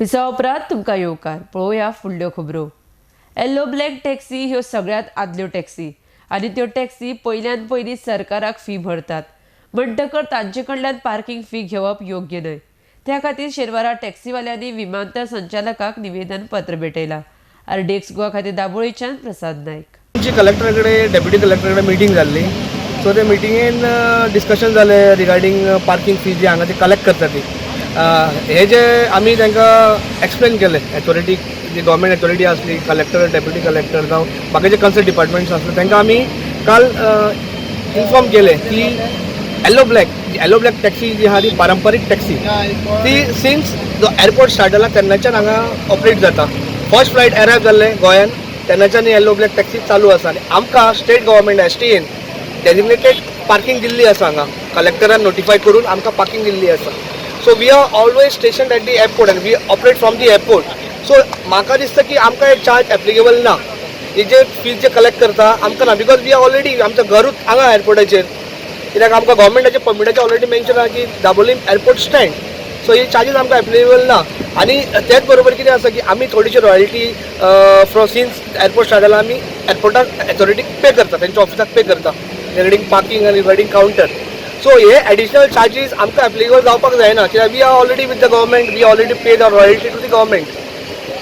पिसा उपरांत तुमकां येवकार पळोवया फुडल्यो खबरो। येलो ब्लॅक टॅक्सी ह्यो सगळ्यांत आदल्यो टॅक्सी आनी त्यो टॅक्सी पयल्यान पयलीं सरकाराक फी भरतात, म्हणटकर तांचे कडल्यान पार्किंग फी घेवप योग्य न्हय। त्या खातीर शेनवारा टॅक्सीवाल्यांनी विमानतळ संचालकाक निवेदन पत्र भेटयलां। आरडीएक्स गोवा खातीर दाबोळेच्यान प्रसाद नायक। आमची कलेक्टरा कडेन डेप्युटी कलेक्टरा कडेन मिटींग जाल्ली, सो ते मिटिंगेन डिस्कशन जालें रिगार्डींग पार्किंग फी जी हांगा ती कलेक्ट करता ती हे जे आमी तांकां एक्सप्लेन केलें अथॉरिटी जी गव्हर्मेंट अथॉरिटी आसली कलेक्टर डेप्युटी कलेक्टर जावं बाकीचे कन्सर्न डिपार्टमेंट्स आसले तांकां आमी काल इन्फॉर्म केलें की येलो ब्लॅक टॅक्सी जी आहा ती पारंपारीक टॅक्सी ती सिन्स जो एअरपोर्ट स्टार्ट जाला तेन्नाच्यान हांगा ऑपरेट जाता। फर्स्ट फ्लायट अरायव जाल्लें गोंयान तेन्नाच्यान येलो ब्लॅक टॅक्सी चालू आसा आनी आमकां स्टेट गव्हर्मेंट एसटीएन डेजिग्नेटेड पार्किंग दिल्ली आसा हांगा कलेक्टरान नोटिफाय करून आमकां पार्किंग दिल्ली आसा। So we are always station at the airport and we operate from the airport. So म्हाका दिसता की आमकां एक चार्ज एप्लिकेबल ना, ही जे फीज जे कलेक्ट करता आमकां ना, बिकॉज वी आर ऑलरेडी आमचं घरूच हांगा एअरपोर्टाचेर, कित्याक आमकां गव्हर्मेंटाच्या परमिटाचेर ऑलरेडी मेन्शन आहा की दाबोलीम एअरपोर्ट स्टँड। सो ही चार्जीस आमकां एप्लिकेबल ना आनी त्याच बरोबर कितें आसा की आमी थोडीशी royalty from since airport start जाला आमी एअरपोर्टाक अथॉरिटीक पे करता, तेंच्या ऑफिसाक पे करता रिगार्डींग पार्किंग आनी रिगार्डींग काउंटर। सो हे एडिशनल चार्जीस आमकां एप्लिकेबल जावपाक जायना, कित्याक we are already with the government, we already paid our royalty to the government.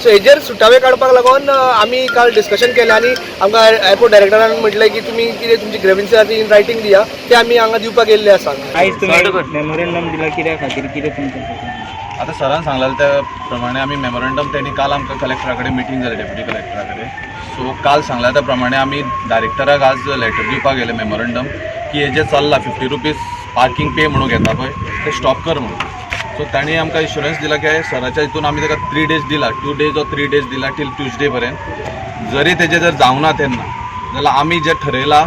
So हेजेर सुटावे काडपाक लागून आमी काल डिस्कशन केलें आनी आमकां एअरपोर्ट डायरेक्टरान म्हटलें की तुमी कितें तुमची ग्रेव्हन्सी आसा ती इन रायटींग दिया, ते आमी हांगा दिवपाक येयल्ले आसा। आयज तुमी मेमोरेंडम दिला कित्या खातीर, कितें तुमचें? आता सरान सांगलें त्या प्रमाणे आमी मेमोरेंडम त्यांनी काल आमकां कलेक्टरा कडेन मिटींग जाली डेप्युटी कलेक्टरा कडेन। सो काल सांगल्या त्या प्रमाणे आमी डायरेक्टराक आज लेटर दिवपाक गेले मेमोरेंडम की हे जे चल्लां 50 रुपीज पार्किंग पे म्हणून घेता पळय ते स्टॉप कर म्हणून। सो तांणी आमकां इन्शुरन्स दिला की सराच्या हितून आमी ताका 3 days दिला, 2 days or 3 days दिला टील ट्युजडे पर्यंत। जरी तेजे जर जावना तेन्ना जाल्यार आमी जे ठरयलां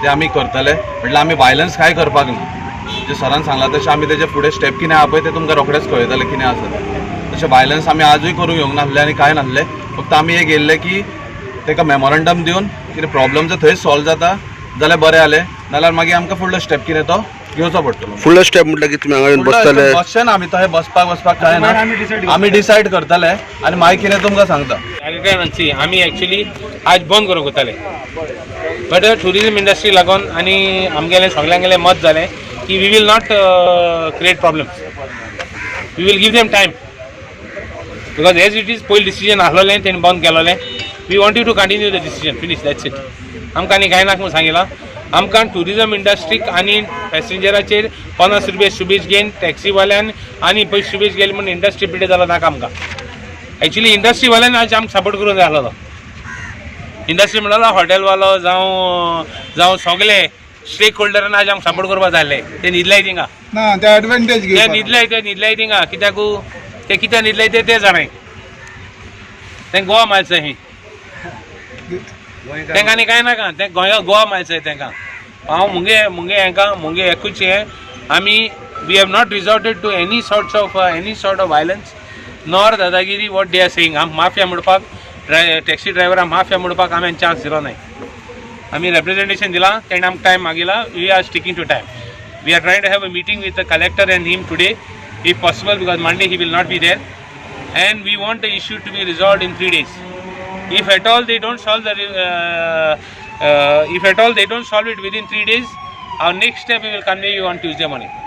ते आमी करतले, म्हटल्यार आमी वायलन्स कांय करपाक ना। जे सरान सांगलां तशें आमी तेजे फुडें स्टेप कितें आहा पळय ते तुमकां रोखडेंच कळयतलें कितें आसा तें। तशें वायलन्स आमी आजूय करूंक येवंक नासलें आनी कांय नासलें, फक्त आमी एक येयल्लें की ताका मेमोरेंडम दिवन कितें प्रॉब्लम जर थंय सॉल्व जाता जाल्यार बरें जालें, नाल्यार मागीर आमकां फुडलो स्टेप कितें तो घेवचो पडटलो। फुडलो स्टेप म्हटल्यार की तुमी हांगा बसतले? बसचे ना आमी, थंय बसपाक कांय ना, आमी डिसायड करतले आनी मागीर कितें तुमकां सांगता। आमी एक्चुअली आज बंद करूंक वताले, बट टुरिजम इंडस्ट्री लागून आनी आमगेलें सगळ्यांगेलें मत जालें की we will not create problems, we will give them time, because as it is पयलीं डिसिजन आसलोलें तेणें बंद केलोलें। We want you to continue the decision, finish, that's it. आमकां आनी कांय नाका म्हूण सांगिलां। आमकां टुरिजम इंडस्ट्रीक आनी पॅसेंजराचेर 50 रुपया शुबेज घेवन टॅक्सीवाल्यान आनी पयशे शुबेज गेले म्हणून इंडस्ट्री पिड्यार जालो नाका आमकां। एक्चुअली इंडस्ट्रीवाल्यान आज आमकां सपोर्ट करूंक जाय आसलो। इंडस्ट्री म्हणटालो हॉटेलवालो जावं सगळे स्टेक होल्डरान आज आमकां सपोर्ट करपाक जाय आसलें, ते न्हिदलाय थिंगा ना, ते एडवांटेज ते न्हिदलाय थिंगा, कित्याक ते कित्याक न्हिदलाय ते जाणाय, ते गोवा मायल्स ही तांकां आनी कांय नाका, ते गोवा मायल्स तांकां। हांव मुगे एकूच हें, आमी we have not resorted to any sort of violence nor दादागिरी what they are saying. Mafia म्हणपाक टॅक्सी ड्रायव्हरांक माफिया म्हणपाक हांवें चान्स दिलो नाय। आमी रेप्रेजेंटेशन दिलां, तेणें आमकां टायम मागिला, we are sticking to time. We are trying to have a meeting with the collector and him today if possible, because Monday he will not be there, and we want the issue to be resolved in 3 days. If at all they don't solve it within 3 days, our next step we will convey you on Tuesday morning.